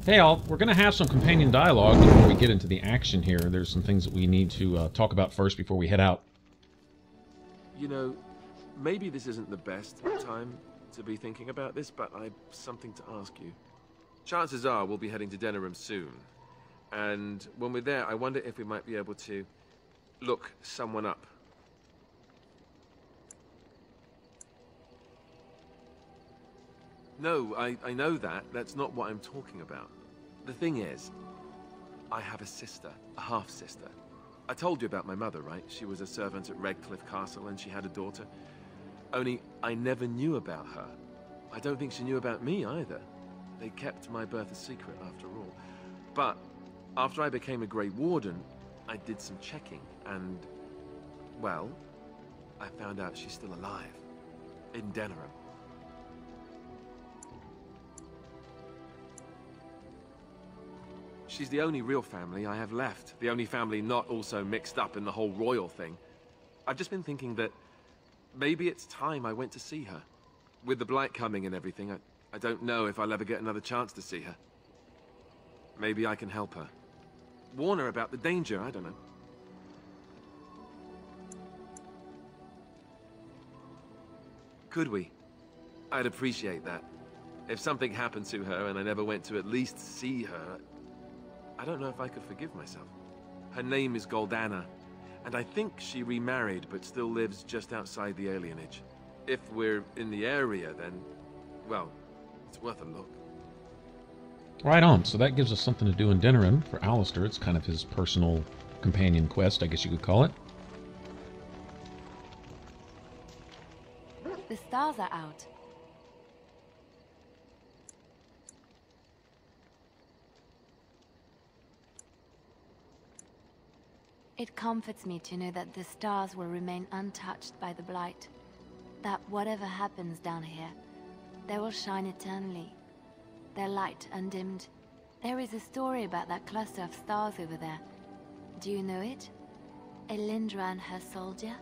Hey all, we're going to have some companion dialogue before we get into the action here. There's some things that we need to talk about first before we head out. You know, maybe this isn't the best time to be thinking about this, but I've something to ask you. Chances are we'll be heading to Denerim soon. And when we're there, I wonder if we might be able to look someone up. No, I know that. That's not what I'm talking about. The thing is, I have a sister, a half-sister. I told you about my mother, right? She was a servant at Redcliffe Castle and she had a daughter. Only, I never knew about her. I don't think she knew about me either. They kept my birth a secret after all. But, after I became a Grey Warden, I did some checking and, well, I found out she's still alive. In Denerim. She's the only real family I have left. The only family not also mixed up in the whole royal thing. I've just been thinking that maybe it's time I went to see her. With the blight coming and everything, I don't know if I'll ever get another chance to see her. Maybe I can help her. Warn her about the danger, I don't know. Could we? I'd appreciate that. If something happened to her and I never went to at least see her, I don't know if I could forgive myself. Her name is Goldana, and I think she remarried but still lives just outside the alienage. If we're in the area, then, well, it's worth a look. Right on, so that gives us something to do in Denerim for Alistair. It's kind of his personal companion quest, I guess you could call it. The stars are out. It comforts me to know that the stars will remain untouched by the blight. That whatever happens down here, they will shine eternally. Their light undimmed. There is a story about that cluster of stars over there. Do you know it? Elindra and her soldier?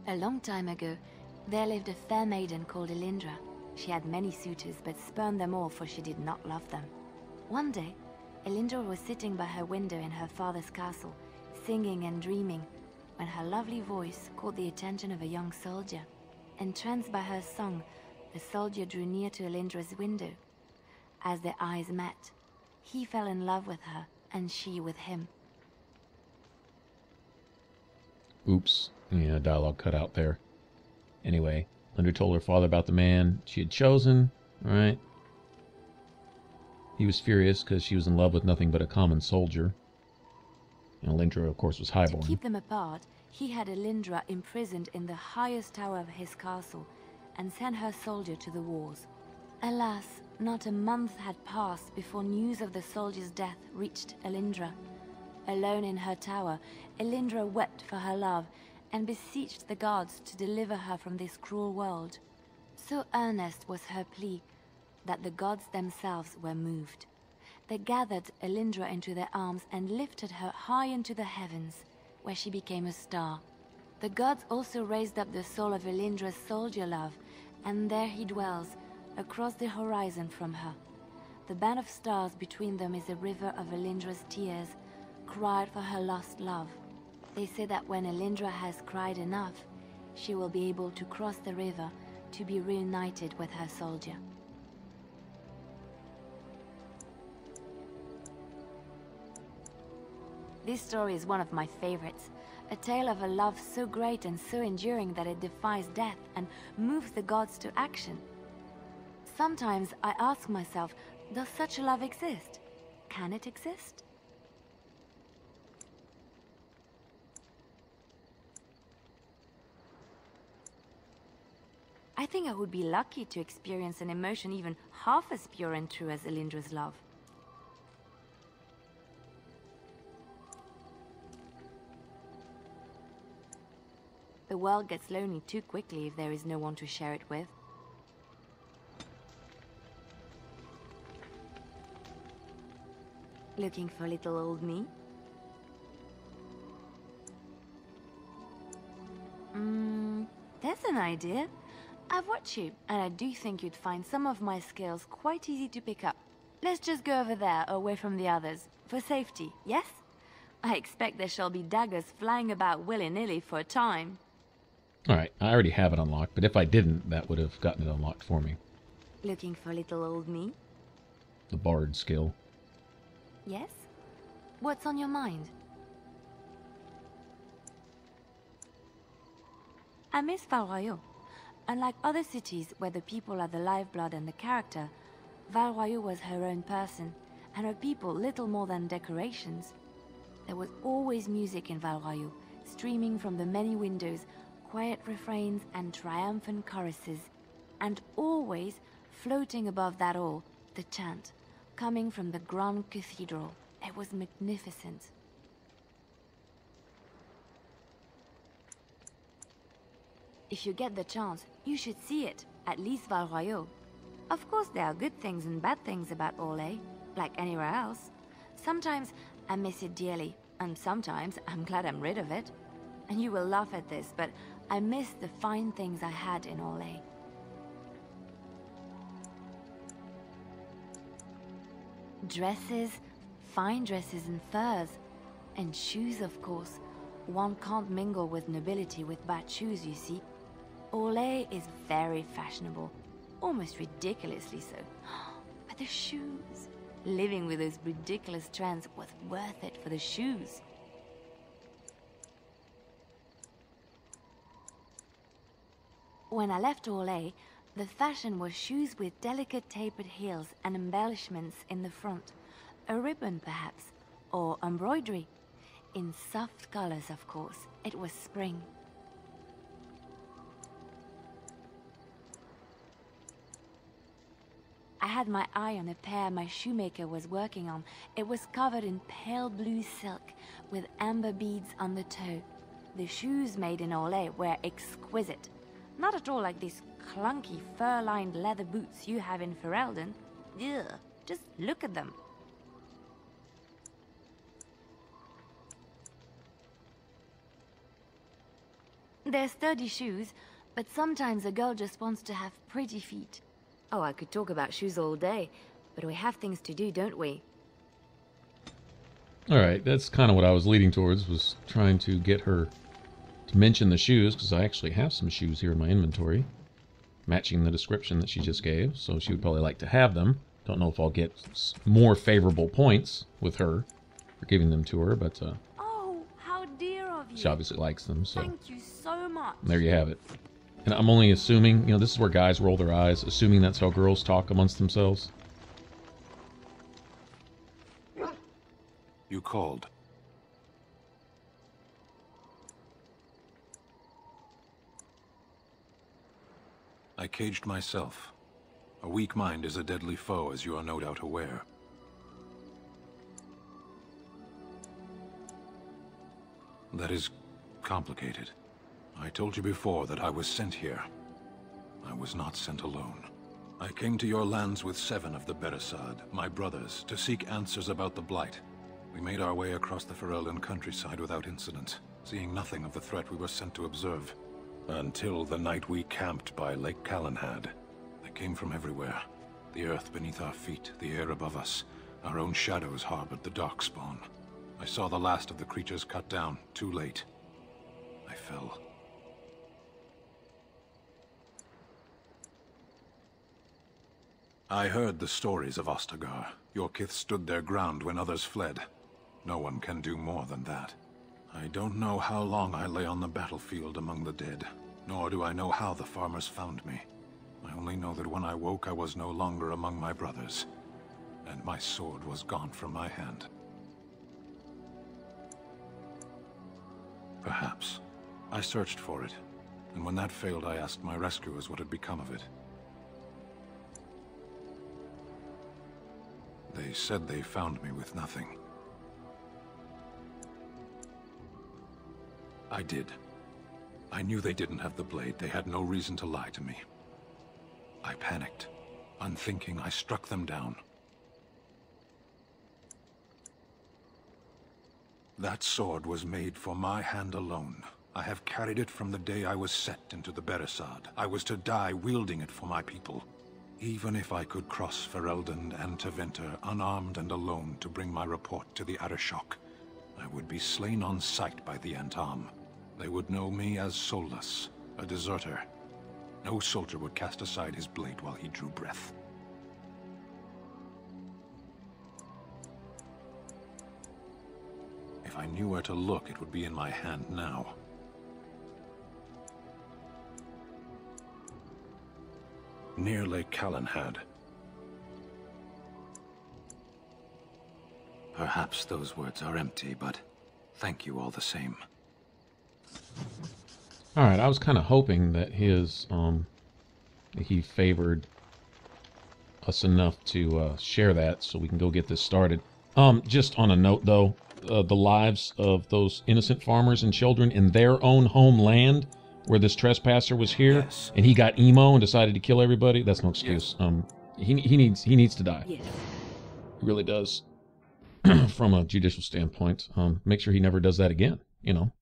A long time ago, there lived a fair maiden called Elindra. She had many suitors, but spurned them all, for she did not love them. One day, Elindra was sitting by her window in her father's castle, singing and dreaming, when her lovely voice caught the attention of a young soldier. Entranced by her song, the soldier drew near to Elindra's window. As their eyes met, he fell in love with her, and she with him. Oops. Yeah, dialogue cut out there. Anyway, Linda told her father about the man she had chosen, right? He was furious because she was in love with nothing but a common soldier. And Elindra, of course, was highborn. To keep them apart, he had Elindra imprisoned in the highest tower of his castle and sent her soldier to the wars. Alas, not a month had passed before news of the soldier's death reached Elindra. Alone in her tower, Elindra wept for her love and beseeched the gods to deliver her from this cruel world. So earnest was her plea that the gods themselves were moved. They gathered Elindra into their arms and lifted her high into the heavens, where she became a star. The gods also raised up the soul of Elindra's soldier love, and there he dwells, across the horizon from her. The band of stars between them is a river of Elindra's tears, cried for her lost love. They say that when Elindra has cried enough, she will be able to cross the river to be reunited with her soldier. This story is one of my favorites, a tale of a love so great and so enduring that it defies death and moves the gods to action. Sometimes I ask myself, does such a love exist? Can it exist? I think I would be lucky to experience an emotion even half as pure and true as Elindra's love. The world gets lonely too quickly if there is no one to share it with. Looking for little old me? That's an idea. I've watched you, and I do think you'd find some of my skills quite easy to pick up. Let's just go over there, away from the others, for safety, yes? I expect there shall be daggers flying about willy-nilly for a time. Alright, I already have it unlocked, but if I didn't, that would have gotten it unlocked for me. Looking for little old me? The Bard skill. Yes? What's on your mind? I miss Val Royeaux. Unlike other cities where the people are the lifeblood and the character, Val Royeaux was her own person, and her people little more than decorations. There was always music in Val Royeaux, streaming from the many windows, quiet refrains and triumphant choruses, and always, floating above that all, the chant, coming from the Grand Cathedral. It was magnificent. If you get the chance, you should see it, at least Val Royeaux. Of course there are good things and bad things about Orlais, like anywhere else. Sometimes I miss it dearly, and sometimes I'm glad I'm rid of it. And you will laugh at this, but I miss the fine things I had in Orlais. Dresses, fine dresses and furs, and shoes, of course. One can't mingle with nobility with bad shoes, you see. Orlais is very fashionable, almost ridiculously so. But the shoes, living with those ridiculous trends was worth it for the shoes. When I left Orlais, the fashion was shoes with delicate tapered heels and embellishments in the front. A ribbon, perhaps, or embroidery. In soft colors, of course. It was spring. I had my eye on a pair my shoemaker was working on. It was covered in pale blue silk, with amber beads on the toe. The shoes made in Orlais were exquisite. Not at all like these clunky, fur-lined leather boots you have in Ferelden. Ugh, just look at them. They're sturdy shoes, but sometimes a girl just wants to have pretty feet. Oh, I could talk about shoes all day, but we have things to do, don't we? Alright, that's kind of what I was leading towards, was trying to get her to mention the shoes, because I actually have some shoes here in my inventory, matching the description that she just gave, so she would probably like to have them. Don't know if I'll get more favorable points with her for giving them to her, but Oh, how dear of you. she obviously likes them, so Thank you so much. there you have it. And I'm only assuming, you know, this is where guys roll their eyes, assuming that's how girls talk amongst themselves. You called. I caged myself. A weak mind is a deadly foe, as you are no doubt aware. That is complicated. I told you before that I was sent here. I was not sent alone. I came to your lands with 7 of the Beresad, my brothers, to seek answers about the Blight. We made our way across the Ferelden countryside without incident, seeing nothing of the threat we were sent to observe. Until the night we camped by Lake Calenhad. They came from everywhere. The earth beneath our feet, the air above us. Our own shadows harbored the darkspawn. I saw the last of the creatures cut down, too late. I fell. I heard the stories of Ostagar. Your kith stood their ground when others fled. No one can do more than that. I don't know how long I lay on the battlefield among the dead, nor do I know how the farmers found me. I only know that when I woke I was no longer among my brothers, and my sword was gone from my hand. Perhaps. I searched for it, and when that failed I asked my rescuers what had become of it. They said they found me with nothing. I did. I knew they didn't have the blade. They had no reason to lie to me. I panicked. Unthinking, I struck them down. That sword was made for my hand alone. I have carried it from the day I was set into the Beresad. I was to die wielding it for my people. Even if I could cross Ferelden and Tevinter unarmed and alone to bring my report to the Arishok, I would be slain on sight by the Antam. They would know me as soulless, a deserter. No soldier would cast aside his blade while he drew breath. If I knew where to look, it would be in my hand now. Near Lake Calenhad. Perhaps those words are empty, but thank you all the same. All right, I was kind of hoping that he favored us enough to share that so we can go get this started. Just on a note, though, the lives of those innocent farmers and children in their own homeland, where this trespasser was here, Yes. and he got emo and decided to kill everybody. That's no excuse. He needs to die. Yes. He really does. From a judicial standpoint, make sure he never does that again. You know,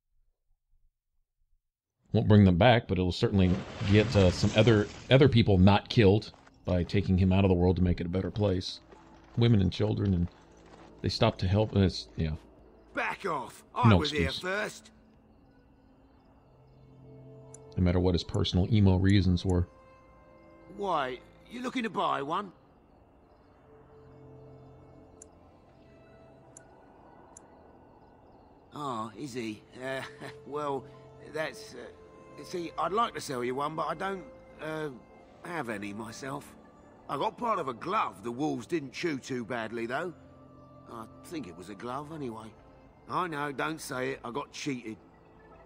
won't bring them back, but it'll certainly get some other people not killed by taking him out of the world to make it a better place. Women and children, and they stop to help. And it's Back off! I No was here excuse. first. no matter what his personal emo reasons were. Why, you looking to buy one? Oh, is he? Well, that's... see, I'd like to sell you one, but I don't, have any myself. I got part of a glove the wolves didn't chew too badly, though. I think it was a glove, anyway. I know, don't say it. I got cheated.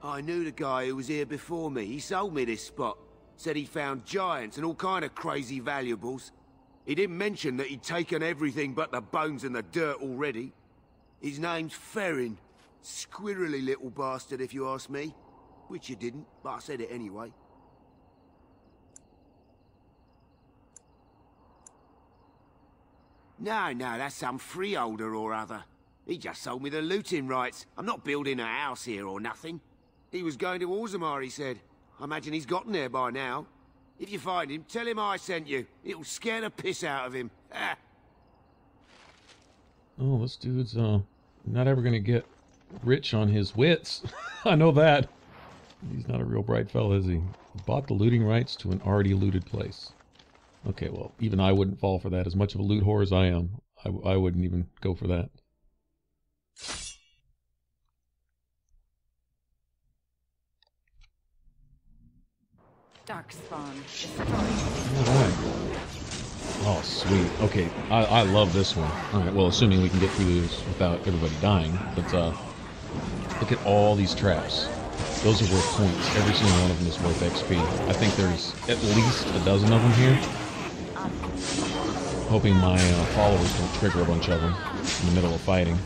I knew the guy who was here before me. He sold me this spot. Said he found giants and all kind of crazy valuables. He didn't mention that he'd taken everything but the bones and the dirt already. His name's Ferrin. Squirrely little bastard, if you ask me. Which you didn't, but I said it anyway. No, that's some freeholder or other. He just sold me the looting rights. I'm not building a house here or nothing. He was going to Orzammar, he said. I imagine he's gotten there by now. If you find him, tell him I sent you. It'll scare the piss out of him. Oh, this dude's not ever gonna get rich on his wits. I know that. He's not a real bright fella, is he? He bought the looting rights to an already looted place. Okay, well, even I wouldn't fall for that. As much of a loot whore as I am, I wouldn't even go for that. Darkspawn destroyed. Alright. Oh, sweet. Okay, I love this one. Alright, well, assuming we can get through this without everybody dying. But, look at all these traps. Those are worth points. Every single one of them is worth XP. I think there's at least a dozen of them here. Hoping my followers don't trigger a bunch of them in the middle of fighting.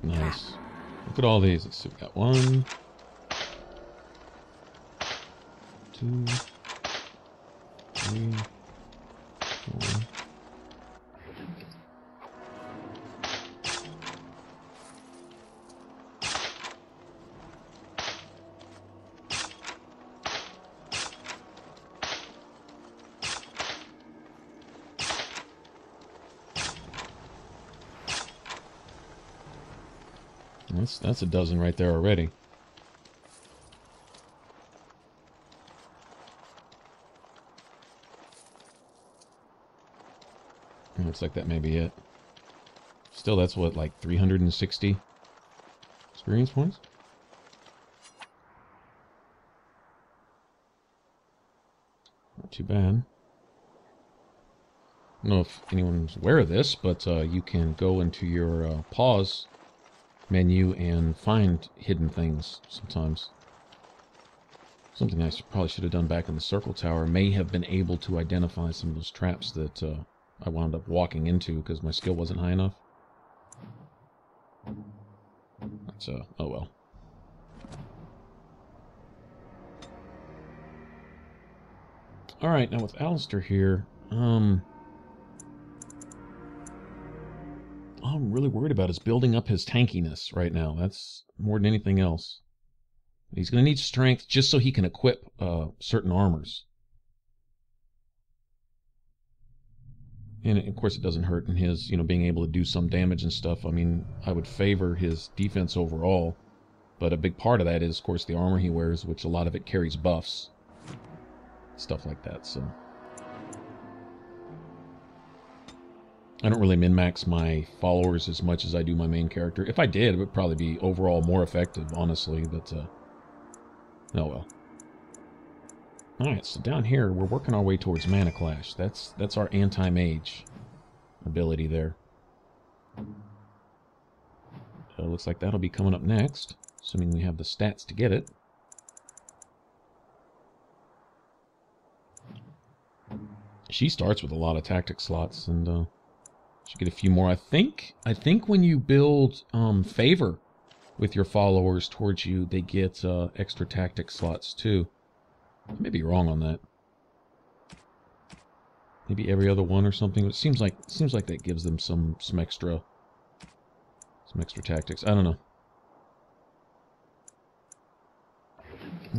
Nice. Look at all these. Let's see, we got 1, 2, 3, 4. That's a dozen right there already. Looks like that may be it. Still, that's what, like 360 experience points? Not too bad. I don't know if anyone's aware of this, but you can go into your pause menu and find hidden things sometimes. Something I probably should have done back in the circle tower. May have been able to identify some of those traps that I wound up walking into because my skill wasn't high enough. That's, oh well. Alright, now with Alistair here, all I'm really worried about is building up his tankiness right now. That's more than anything else. He's going to need strength just so he can equip certain armors. And of course it doesn't hurt in his, you know, being able to do some damage and stuff. I mean, I would favor his defense overall. But a big part of that is, of course, the armor he wears, which a lot of it carries buffs. Stuff like that, so. I don't really min-max my followers as much as I do my main character. If I did, it would probably be overall more effective, honestly, but, oh well. Alright, so down here, we're working our way towards Mana Clash. That's our anti-mage ability there. Looks like that'll be coming up next, assuming we have the stats to get it. She starts with a lot of tactic slots, and should get a few more. I think when you build favor with your followers towards you, they get extra tactic slots too. I may be wrong on that. Maybe every other one or something. It seems like that gives them some extra tactics. I don't know.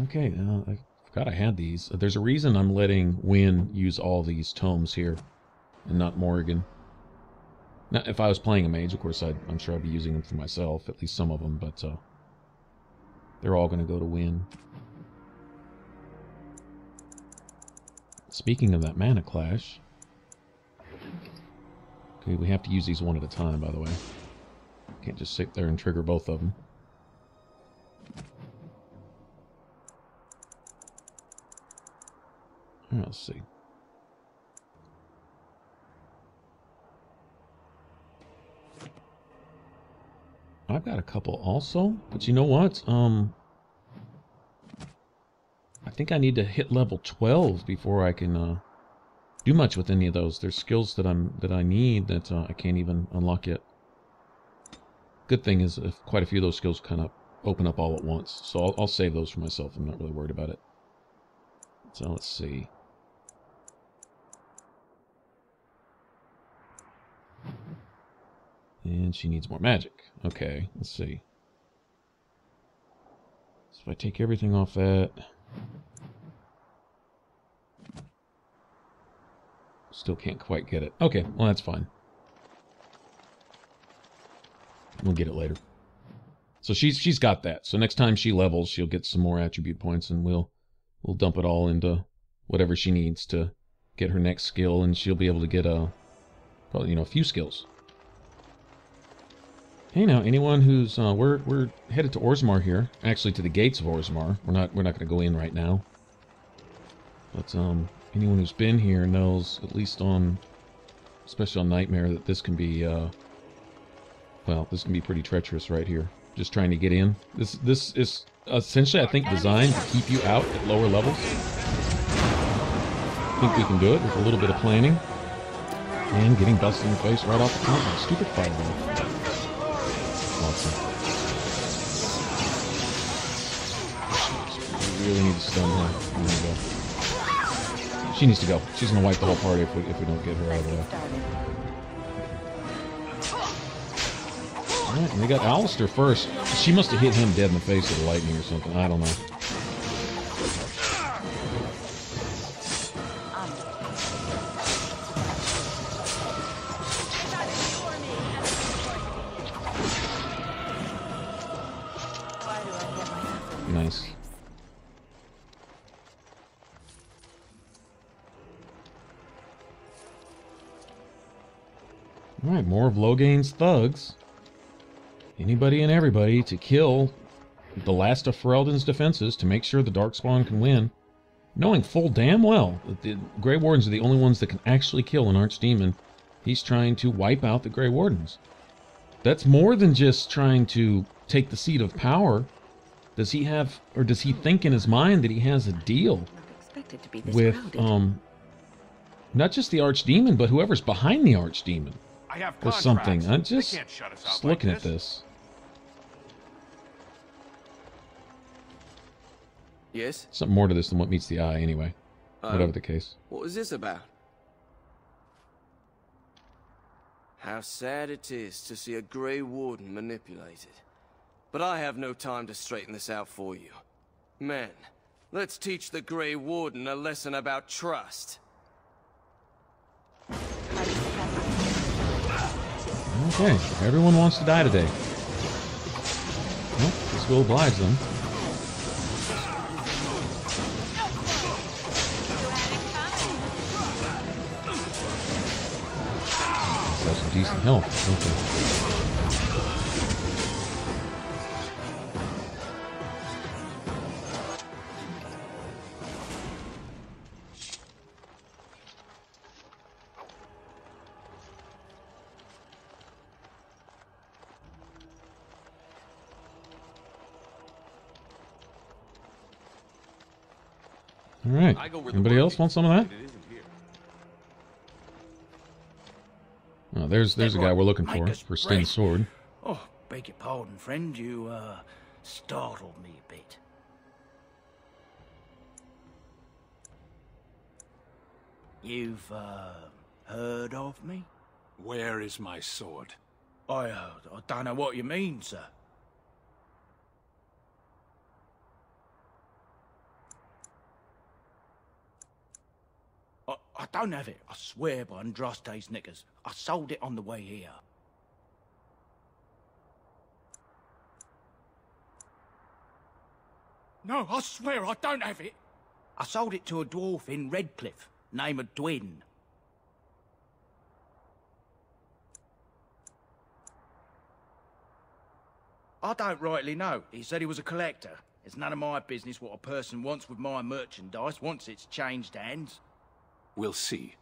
Okay, I forgot I had these. There's a reason I'm letting Wynn use all these tomes here, and not Morrigan. Now, if I was playing a mage, of course, I'm sure I'd be using them for myself, at least some of them, but they're all going to go to Wynn. Speaking of that Mana Clash, okay, we have to use these one at a time, by the way. Can't just sit there and trigger both of them. Let's see. I've got a couple also, but you know what? I think I need to hit level 12 before I can do much with any of those. There's skills that I need that I can't even unlock yet. Good thing is quite a few of those skills kind of open up all at once, so I'll save those for myself. I'm not really worried about it. So let's see. And she needs more magic. Okay, let's see. So if I take everything off that... Still can't quite get it. Okay, well that's fine. We'll get it later. So she's got that. So next time she levels, she'll get some more attribute points, and we'll dump it all into whatever she needs to get her next skill, and she'll be able to get probably, you know, a few skills. Hey now, anyone who's we're headed to Orzammar here, actually to the gates of Orzammar. We're not going to go in right now. But anyone who's been here knows, at least especially on Nightmare, that this can be well, this can be pretty treacherous right here. Just trying to get in. This is essentially, I think, designed to keep you out at lower levels. I think we can do it with a little bit of planning. And getting busted in the face right off the top of a stupid fireball. Awesome. We really need to stun her. She needs to go. She's going to wipe the whole party if we don't get her out of the way. Alright, and we got Alistair first. She must have hit him dead in the face with the lightning or something. I don't know. Nice. Alright, more of Logain's thugs. Anybody and everybody to kill the last of Ferelden's defenses to make sure the Darkspawn can win. Knowing full damn well that the Grey Wardens are the only ones that can actually kill an Archdemon, he's trying to wipe out the Grey Wardens. That's more than just trying to take the seat of power. Does he have, or does he think in his mind that he has a deal with not just the archdemon, but whoever's behind the archdemon. I have Or something. I'm They just can't shut us out looking like at this. Yes? Something more to this than what meets the eye, anyway. Whatever the case. What is this about? How sad it is to see a Grey Warden manipulated. But I have no time to straighten this out for you. Men, let's teach the Grey Warden a lesson about trust. Okay, everyone wants to die today. Well, this will oblige them. That's some decent health. All right. Anybody else want some of that? Oh, there's a guy we're looking for Sten's sword. Oh, beg your pardon, friend. You, startled me a bit. You've, heard of me? Where is my sword? I don't know what you mean, sir. I don't have it, I swear by Andraste's knickers. I sold it on the way here. No, I swear I don't have it. I sold it to a dwarf in Redcliffe, name of Dwin. I don't rightly know. He said he was a collector. It's none of my business what a person wants with my merchandise once it's changed hands. We'll see.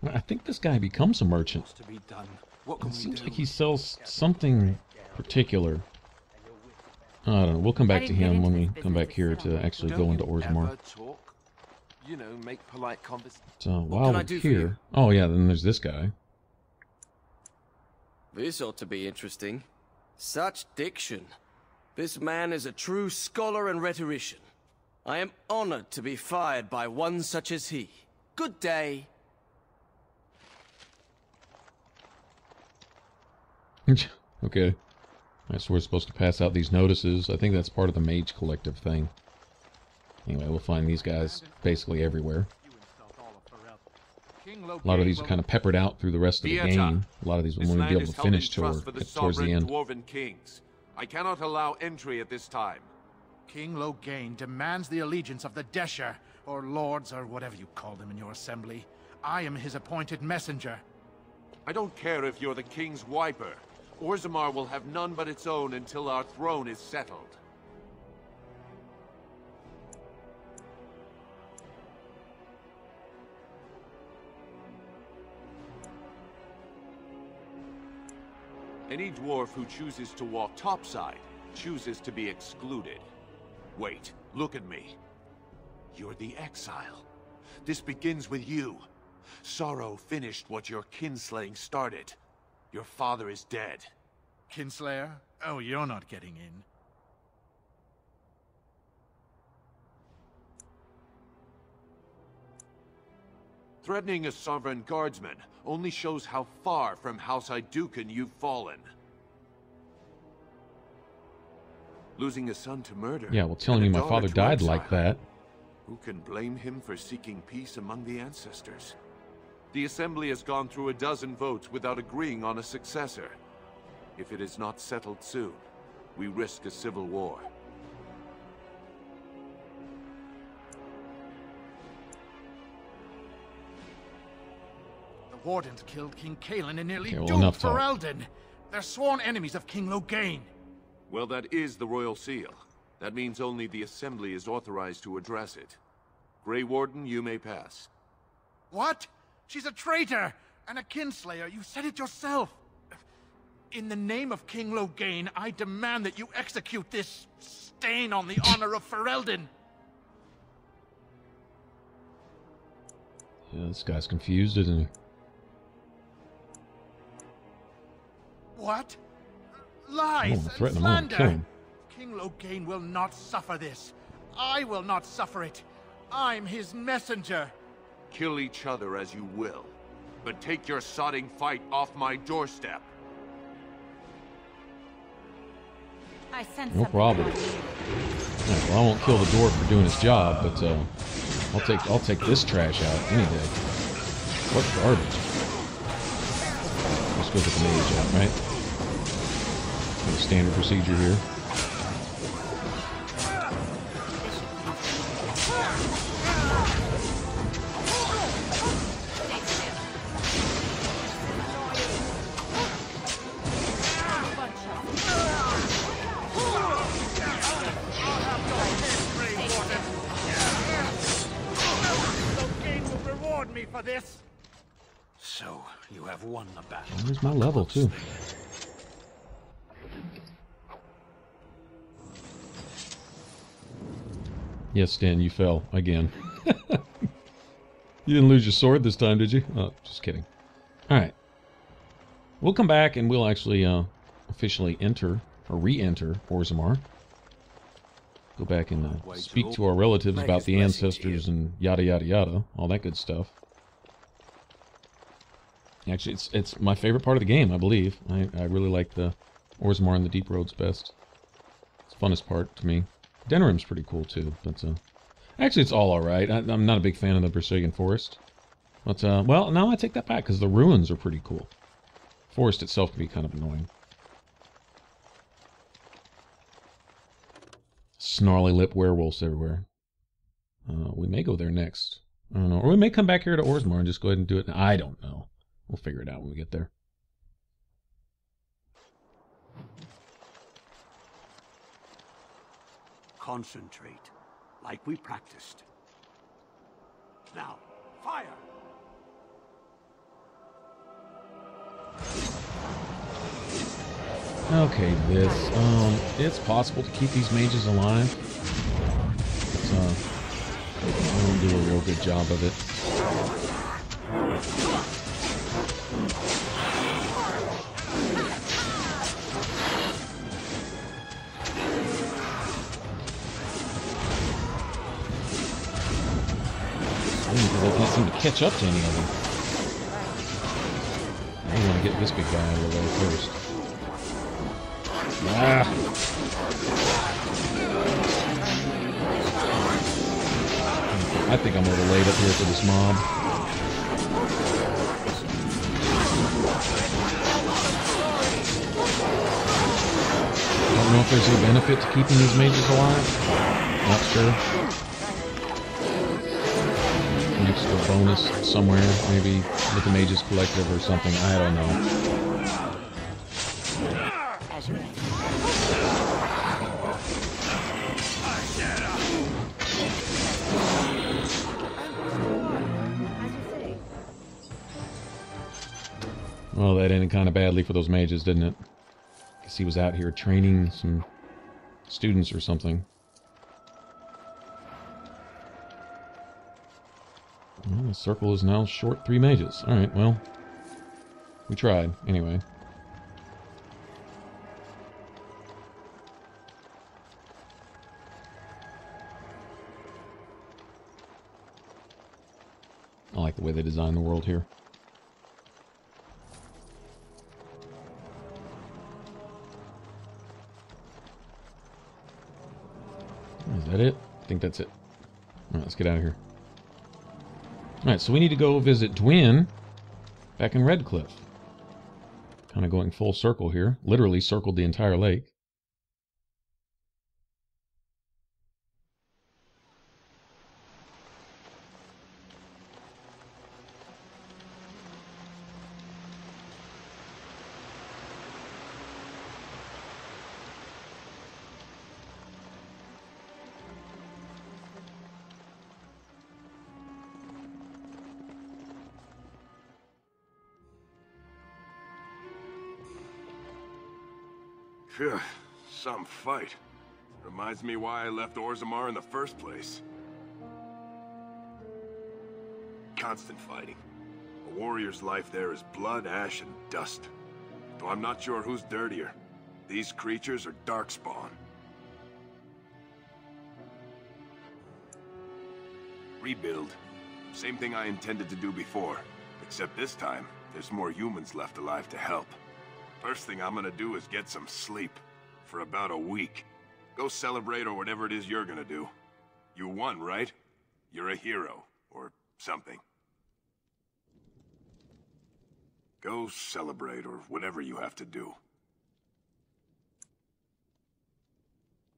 I think this guy becomes a merchant. What's to be done? What can It we seems do? like he sells something particular. I don't know. We'll come back to him when we come back here to actually go into Orzammar. Talk? You know, make polite conversation. So while I we're do for you? here, oh yeah, then there's this guy. This ought to be interesting. Such diction. This man is a true scholar and rhetorician. I am honored to be fired by one such as he. Good day. Okay. So we're supposed to pass out these notices. I think that's part of the Mage Collective thing. Anyway, we'll find these guys basically everywhere. A lot of these are kind of peppered out through the rest of the game. A lot of these we won't be able to finish towards the end. Dwarven kings. I cannot allow entry at this time. King Loghain demands the allegiance of the Desher, or lords, or whatever you call them in your assembly. I am his appointed messenger. I don't care if you're the king's wiper. Orzammar will have none but its own until our throne is settled. Any dwarf who chooses to walk topside chooses to be excluded. Wait, look at me. You're the exile. This begins with you. Sorrow finished what your kinslaying started. Your father is dead. Kinslayer? Oh, you're not getting in. Threatening a sovereign guardsman only shows how far from House Iduken you've fallen. Losing a son to murder. Yeah, well, telling me and a my daughter father to died exile. like that. Who can blame him for seeking peace among the ancestors? The Assembly has gone through a dozen votes without agreeing on a successor. If it is not settled soon, we risk a civil war. The Wardens killed King Cailan and nearly Okay, well, doomed enough talk. Ferelden. They're sworn enemies of King Loghain. Well, that is the Royal Seal. That means only the Assembly is authorized to address it. Grey Warden, you may pass. What? She's a traitor and a kinslayer. You said it yourself. In the name of King Loghain, I demand that you execute this stain on the honor of Ferelden. Yeah, this guy's confused, isn't he? What? I Lies don't want to and threaten him. I want to slander. kill him. King Loghain will not suffer this. I will not suffer it. I'm his messenger. Kill each other as you will, but take your sodding fight off my doorstep. I sense No something problem. about you. Alright, well, I won't kill the dwarf for doing his job, but I'll take this trash out any day. What garbage? Let's go get the mage out, right? Kind of standard procedure here. Loghain will reward me for this. So, you have won the battle. Here's my level, too. Yes, Sten, you fell again. You didn't lose your sword this time, did you? Oh, just kidding. Alright. We'll come back and we'll actually officially enter, or re-enter, Orzammar. Go back and speak to our relatives about the ancestors and yada yada yada. All that good stuff. Actually, it's my favorite part of the game, I believe. I really like the Orzammar and the Deep Roads best. It's the funnest part to me. Denerim's pretty cool too, but actually it's all alright. I'm not a big fan of the Brisilian Forest. But, well, now I take that back, because the ruins are pretty cool. Forest itself can be kind of annoying. Snarly lip werewolves everywhere. We may go there next. I don't know. Or we may come back here to Orzammar and just go ahead and do it. I don't know. We'll figure it out when we get there. Concentrate, like we practiced. Now, fire! Okay, this. It's possible to keep these mages alive. But, I don't do a real good job of it. I can't seem to catch up to any of them. I want to get this big guy out of the way first. Ah! I think I'm a little late up here for this mob. Don't know if there's a benefit to keeping these mages alive. Not sure. An extra bonus somewhere, maybe with the Mages Collective or something. I don't know. Well, that ended kind of badly for those mages, didn't it? Guess he was out here training some students or something. Well, the circle is now short 3 mages. Alright, well, we tried, anyway. I like the way they designed the world here. Is that it? I think that's it. Alright, let's get out of here. Alright, so we need to go visit Dwyn back in Redcliffe. Kind of going full circle here. Literally circled the entire lake. Phew, some fight. Reminds me why I left Orzammar in the first place. constant fighting. A warrior's life there is blood, ash, and dust. Though I'm not sure who's dirtier. These creatures are darkspawn. Rebuild. Same thing I intended to do before. Except this time, there's more humans left alive to help. First thing I'm gonna do is get some sleep. For about a week. Go celebrate or whatever it is you're gonna do. You won, right? You're a hero. Or something. Go celebrate or whatever you have to do.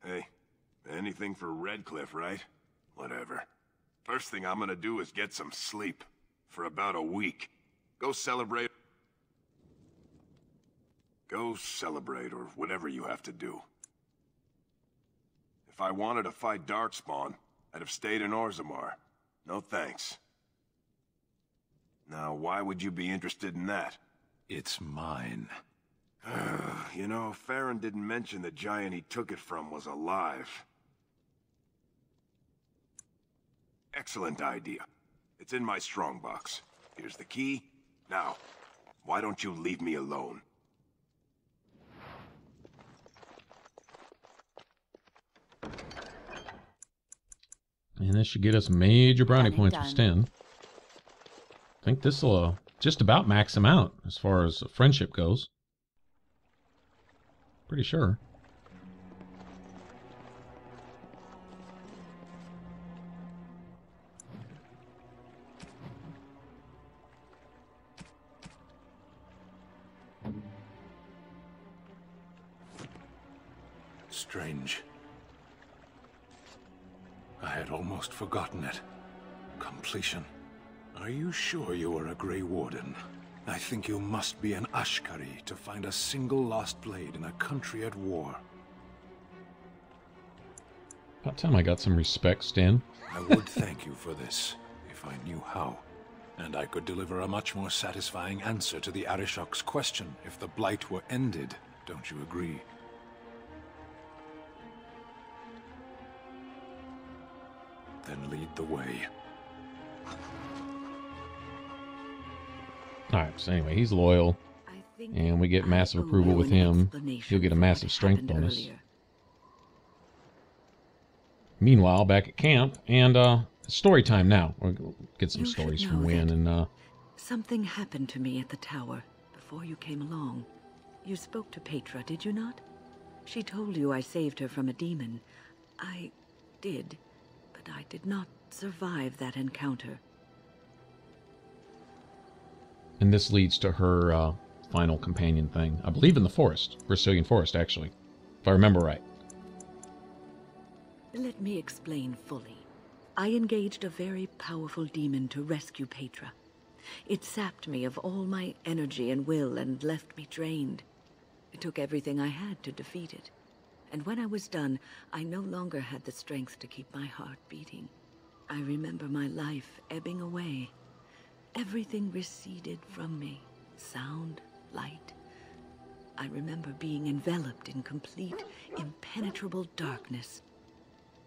Hey, anything for Redcliffe, right? Whatever. First thing I'm gonna do is get some sleep. For about a week. Go celebrate. Go celebrate or whatever you have to do. If I wanted to fight Darkspawn, I'd have stayed in Orzammar. No thanks. Now, why would you be interested in that? It's mine. You know, Farron didn't mention the giant he took it from was alive. Excellent idea. It's in my strongbox. Here's the key. Now, why don't you leave me alone? And this should get us major brownie points for done. Sten. I think this will just about max him out as far as friendship goes. Pretty sure. Strange. I had almost forgotten it. Completion. Are you sure you are a Grey Warden? I think you must be an Ashkari to find a single lost blade in a country at war. About time I got some respect, Sten. I would thank you for this, if I knew how. And I could deliver a much more satisfying answer to the Arishok's question if the Blight were ended. Don't you agree? Then lead the way. Alright, so anyway, he's loyal. I think And we get I massive owe approval you with an him. explanation He'll get a for massive what strength happened bonus. earlier. Meanwhile, back at camp, and story time now. We'll get some You should stories know from Wynn, that and something happened to me at the tower before you came along. You spoke to Petra, did you not? She told you I saved her from a demon. I did, but I did not survive that encounter. and this leads to her final companion thing. I believe in the forest, Brazilian forest, actually, if I remember right. Let me explain fully. I engaged a very powerful demon to rescue Petra. It sapped me of all my energy and will and left me drained. It took everything I had to defeat it. And when I was done, I no longer had the strength to keep my heart beating. I remember my life ebbing away. Everything receded from me. Sound, light. I remember being enveloped in complete, impenetrable darkness.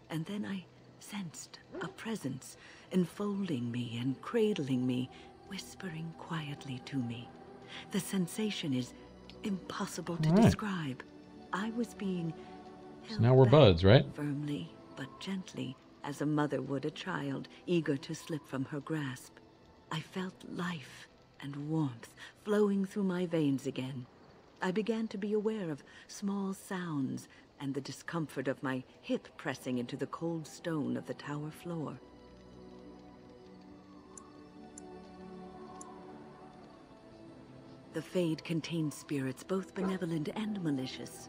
And then I sensed a presence enfolding me and cradling me, whispering quietly to me. The sensation is impossible to describe. I was being held So now we're back buds, right? firmly but gently, as a mother would a child eager to slip from her grasp. I felt life and warmth flowing through my veins again. I began to be aware of small sounds and the discomfort of my hip pressing into the cold stone of the tower floor. The Fade contains spirits both benevolent and malicious.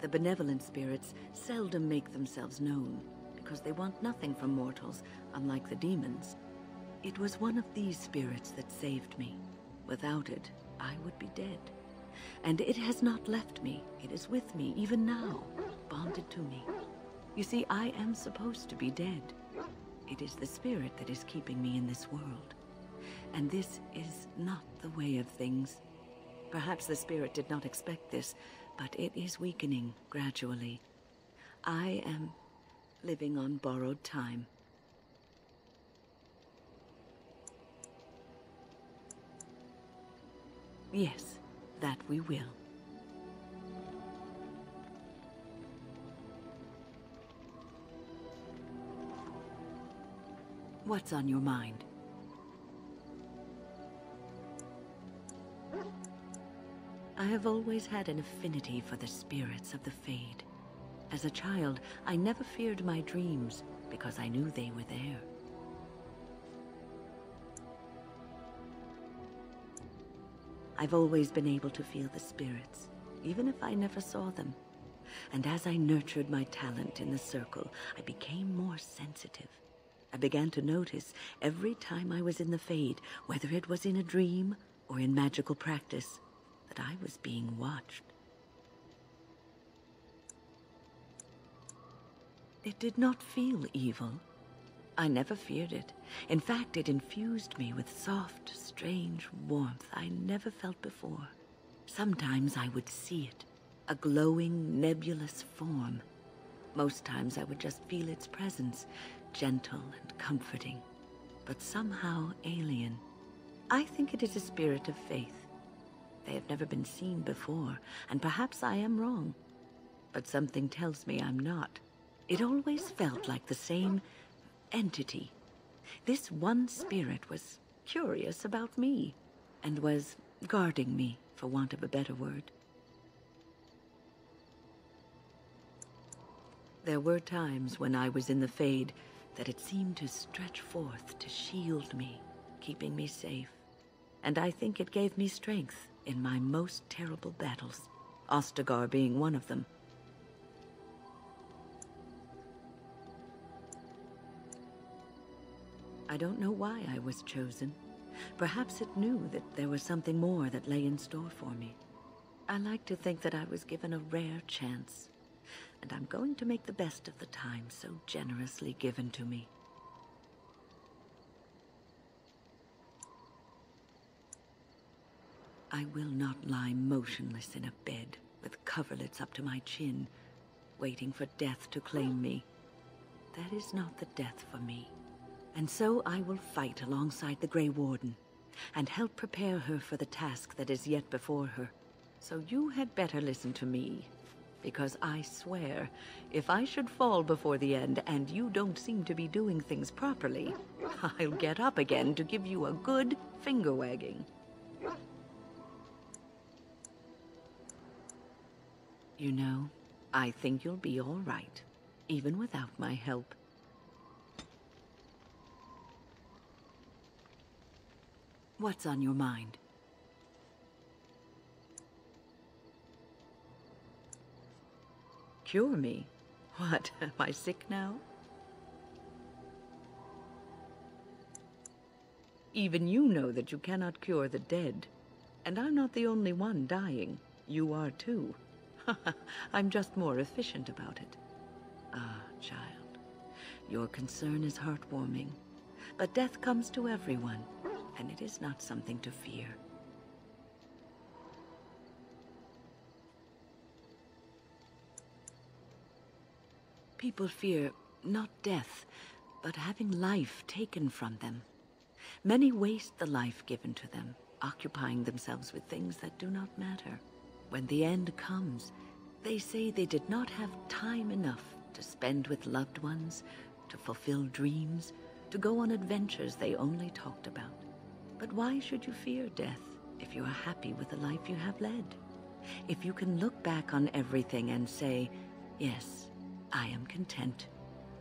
The benevolent spirits seldom make themselves known, because they want nothing from mortals, unlike the demons. It was one of these spirits that saved me. Without it, I would be dead. And it has not left me. It is with me, even now, bonded to me. You see, I am supposed to be dead. It is the spirit that is keeping me in this world. And this is not the way of things. Perhaps the spirit did not expect this, but it is weakening gradually. I am living on borrowed time. Yes, that we will. What's on your mind? I have always had an affinity for the spirits of the Fade. As a child, I never feared my dreams because I knew they were there. I've always been able to feel the spirits, even if I never saw them. And as I nurtured my talent in the circle, I became more sensitive. I began to notice every time I was in the Fade, whether it was in a dream or in magical practice, that I was being watched. It did not feel evil. I never feared it. In fact, it infused me with soft, strange warmth I never felt before. Sometimes I would see it, a glowing, nebulous form. Most times I would just feel its presence, gentle and comforting, but somehow alien. I think it is a spirit of faith. They have never been seen before, and perhaps I am wrong. But something tells me I'm not. It always felt like the same entity. This one spirit was curious about me, and was guarding me, for want of a better word. There were times when I was in the Fade that it seemed to stretch forth to shield me, keeping me safe. And I think it gave me strength in my most terrible battles, Ostagar being one of them. I don't know why I was chosen. Perhaps it knew that there was something more that lay in store for me. I like to think that I was given a rare chance, and I'm going to make the best of the time so generously given to me. I will not lie motionless in a bed with coverlets up to my chin, waiting for death to claim me. That is not the death for me. And so I will fight alongside the Grey Warden, and help prepare her for the task that is yet before her. So you had better listen to me, because I swear, if I should fall before the end and you don't seem to be doing things properly, I'll get up again to give you a good finger-wagging. You know, I think you'll be all right, even without my help. What's on your mind? Cure me? What, am I sick now? Even you know that you cannot cure the dead. And I'm not the only one dying. You are too. I'm just more efficient about it. Ah, child, your concern is heartwarming. But death comes to everyone, and it is not something to fear. People fear not death, but having life taken from them. Many waste the life given to them, occupying themselves with things that do not matter. When the end comes, they say they did not have time enough to spend with loved ones, to fulfill dreams, to go on adventures they only talked about. But why should you fear death if you are happy with the life you have led? If you can look back on everything and say, yes, I am content.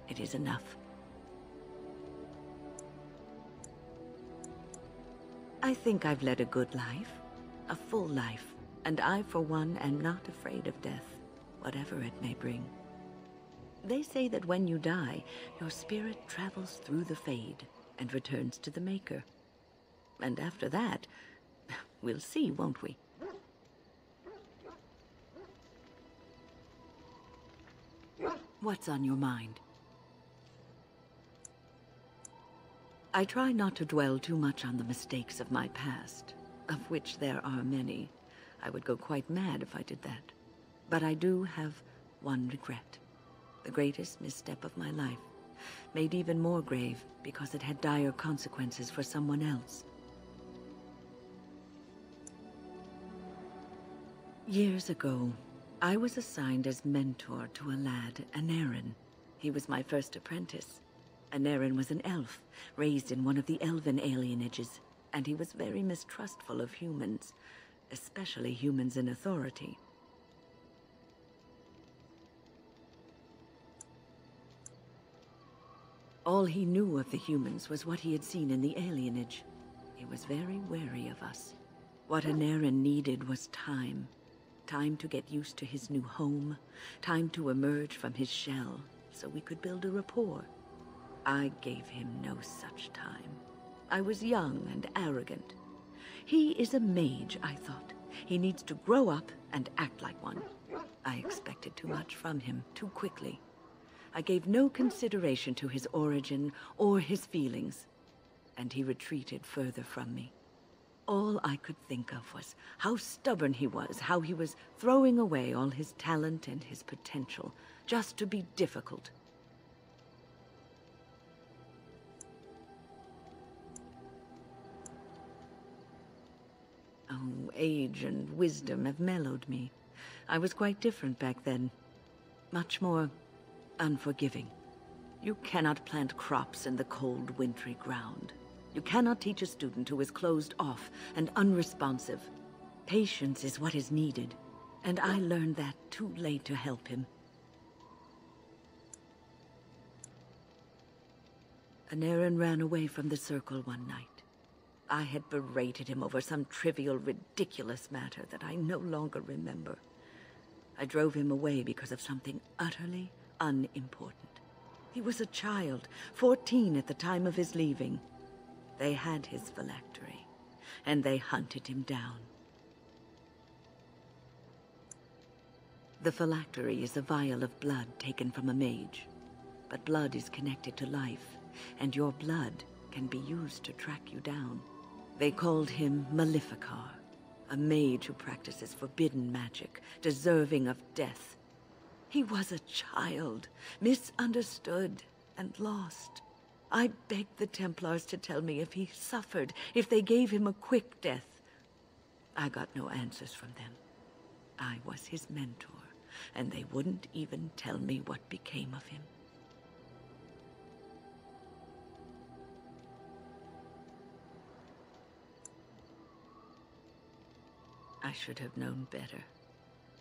It is enough. I think I've led a good life, a full life, and I, for one, am not afraid of death, whatever it may bring. They say that when you die, your spirit travels through the Fade and returns to the Maker. And after that, we'll see, won't we? What's on your mind? I try not to dwell too much on the mistakes of my past, of which there are many. I would go quite mad if I did that. But I do have one regret. The greatest misstep of my life, made even more grave because it had dire consequences for someone else. Years ago, I was assigned as mentor to a lad, Anarin. He was my first apprentice. Anarin was an elf, raised in one of the elven alienages, and he was very mistrustful of humans, especially humans in authority. All he knew of the humans was what he had seen in the alienage. He was very wary of us. What Anarin needed was time. Time to get used to his new home. Time to emerge from his shell, so we could build a rapport. I gave him no such time. I was young and arrogant. He is a mage, I thought. He needs to grow up and act like one. I expected too much from him too quickly. I gave no consideration to his origin or his feelings, and he retreated further from me. All I could think of was how stubborn he was, how he was throwing away all his talent and his potential just to be difficult. Oh, age and wisdom have mellowed me. I was quite different back then. Much more unforgiving. You cannot plant crops in the cold, wintry ground. You cannot teach a student who is closed off and unresponsive. Patience is what is needed, and I learned that too late to help him. Anarin ran away from the circle one night. I had berated him over some trivial, ridiculous matter that I no longer remember. I drove him away because of something utterly unimportant. He was a child, 14 at the time of his leaving. They had his phylactery, and they hunted him down. The phylactery is a vial of blood taken from a mage. But blood is connected to life, and your blood can be used to track you down. They called him Maleficar, a mage who practices forbidden magic, deserving of death. He was a child, misunderstood and lost. I begged the Templars to tell me if he suffered, if they gave him a quick death. I got no answers from them. I was his mentor, and they wouldn't even tell me what became of him. I should have known better.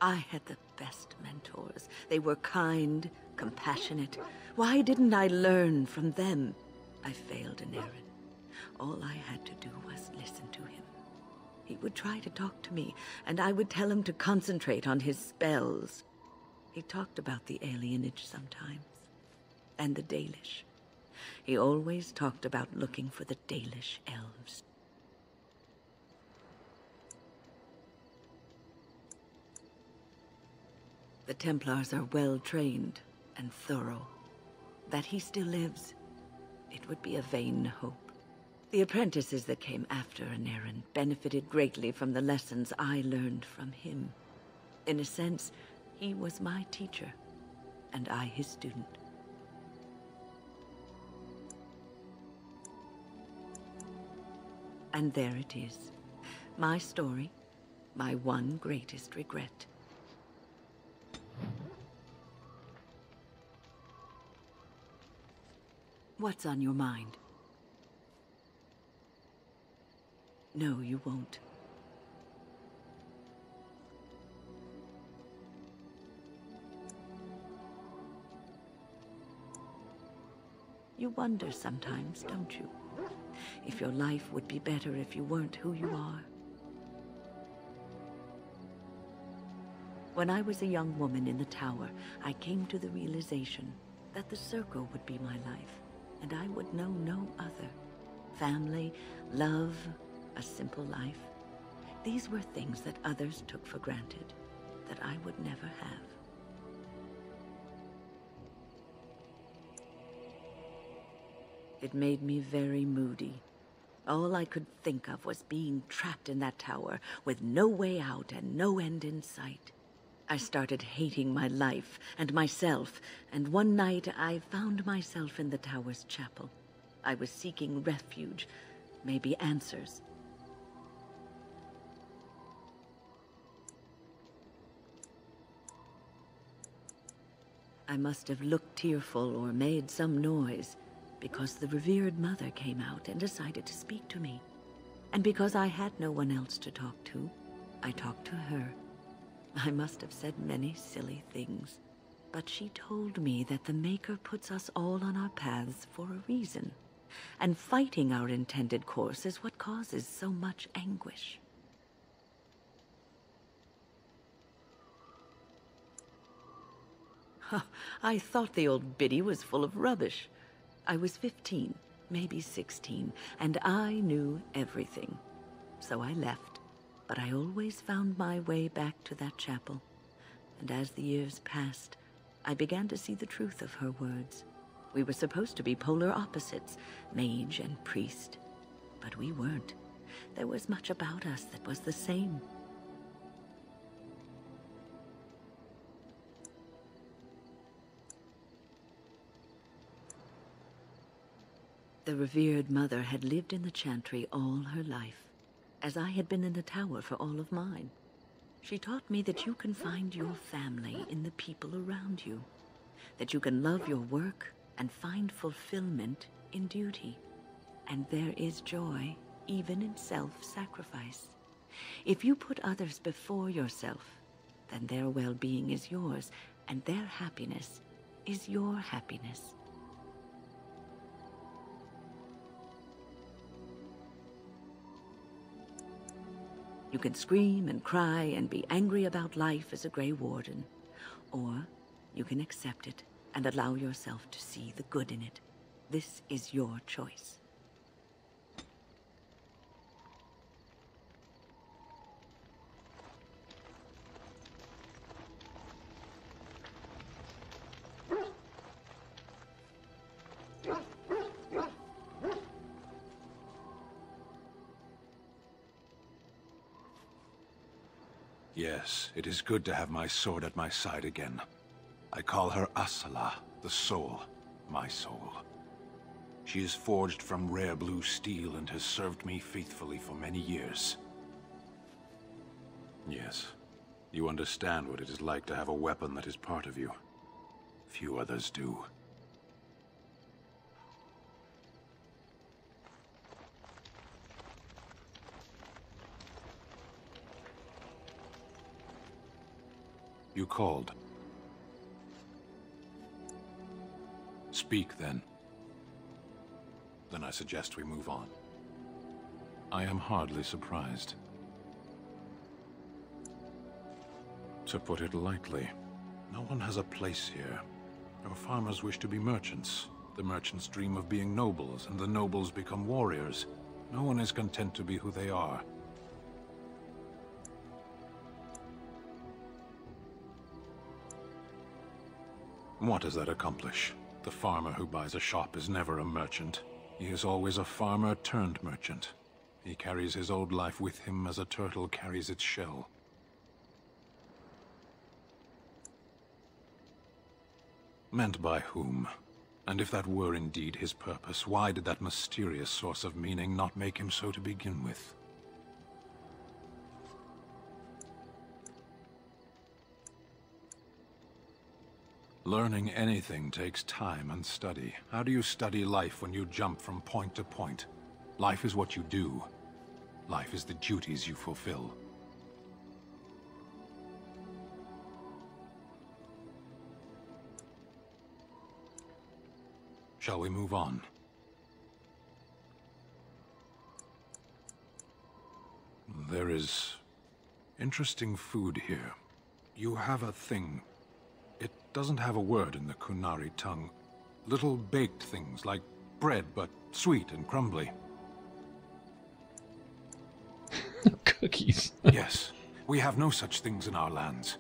I had the best mentors. They were kind, compassionate. Why didn't I learn from them? I failed Anarin. All I had to do was listen to him. He would try to talk to me, and I would tell him to concentrate on his spells. He talked about the alienage sometimes, and the Dalish. He always talked about looking for the Dalish elves. The Templars are well-trained and thorough. That he still lives, it would be a vain hope. The apprentices that came after Anarin benefited greatly from the lessons I learned from him. In a sense, he was my teacher, and I his student. And there it is. My story, my one greatest regret. What's on your mind? No, you won't. You wonder sometimes, don't you? If your life would be better if you weren't who you are. When I was a young woman in the tower, I came to the realization that the circle would be my life, and I would know no other. Family, love, a simple life. These were things that others took for granted, that I would never have. It made me very moody. All I could think of was being trapped in that tower with no way out and no end in sight. I started hating my life and myself, and one night I found myself in the tower's chapel. I was seeking refuge, maybe answers. I must have looked tearful or made some noise, because the revered mother came out and decided to speak to me. And because I had no one else to talk to, I talked to her. I must have said many silly things, but she told me that the Maker puts us all on our paths for a reason, and fighting our intended course is what causes so much anguish. I thought the old biddy was full of rubbish. I was 15, maybe 16, and I knew everything. So I left, but I always found my way back to that chapel. And as the years passed, I began to see the truth of her words. We were supposed to be polar opposites, mage and priest. But we weren't. There was much about us that was the same. The revered mother had lived in the chantry all her life, as I had been in the tower for all of mine. She taught me that you can find your family in the people around you, that you can love your work and find fulfillment in duty, and there is joy even in self-sacrifice. If you put others before yourself, then their well-being is yours, and their happiness is your happiness. You can scream and cry and be angry about life as a Grey Warden, or you can accept it and allow yourself to see the good in it. This is your choice. Yes, it is good to have my sword at my side again. I call her Asala, the soul, my soul. She is forged from rare blue steel and has served me faithfully for many years. Yes, you understand what it is like to have a weapon that is part of you. Few others do. You called. Speak, then. Then I suggest we move on. I am hardly surprised. To put it lightly, no one has a place here. Our farmers wish to be merchants. The merchants dream of being nobles, and the nobles become warriors. No one is content to be who they are. What does that accomplish? The farmer who buys a shop is never a merchant. He is always a farmer turned merchant. He carries his old life with him as a turtle carries its shell. Meant by whom? And if that were indeed his purpose, why did that mysterious source of meaning not make him so to begin with? Learning anything takes time and study. How do you study life when you jump from point to point? Life is what you do. Life is the duties you fulfill. Shall we move on? There is interesting food here. You have a thing. It doesn't have a word in the Kunari tongue. Little baked things like bread, but sweet and crumbly. Cookies. Yes, we have no such things in our lands.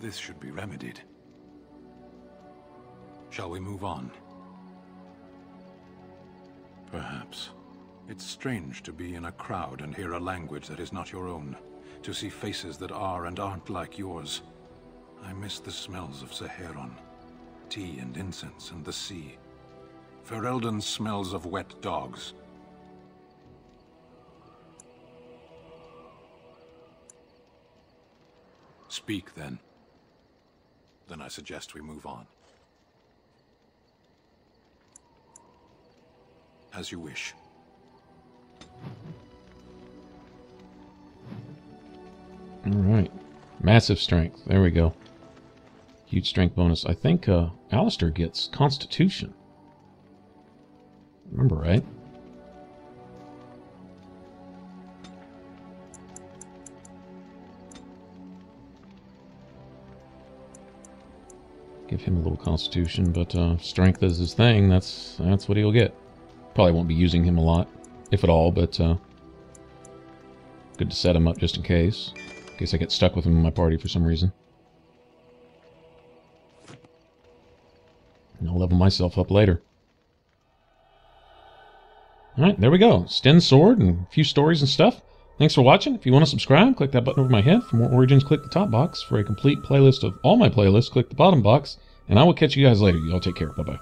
This should be remedied. Shall we move on? Perhaps. It's strange to be in a crowd and hear a language that is not your own, to see faces that are and aren't like yours. I miss the smells of Saharon, tea and incense and the sea. Ferelden smells of wet dogs. Speak, then. Then I suggest we move on. As you wish. Alright. Massive strength. There we go. Huge strength bonus. I think Alistair gets Constitution. Remember right? Give him a little Constitution, but strength is his thing. That's what he'll get. Probably won't be using him a lot, if at all, but good to set him up just in case. In case I get stuck with him in my party for some reason. And I'll level myself up later. Alright, there we go. Sten's sword and a few stories and stuff. Thanks for watching. If you want to subscribe, click that button over my head. For more Origins, click the top box. For a complete playlist of all my playlists, click the bottom box. And I will catch you guys later. Y'all take care. Bye-bye.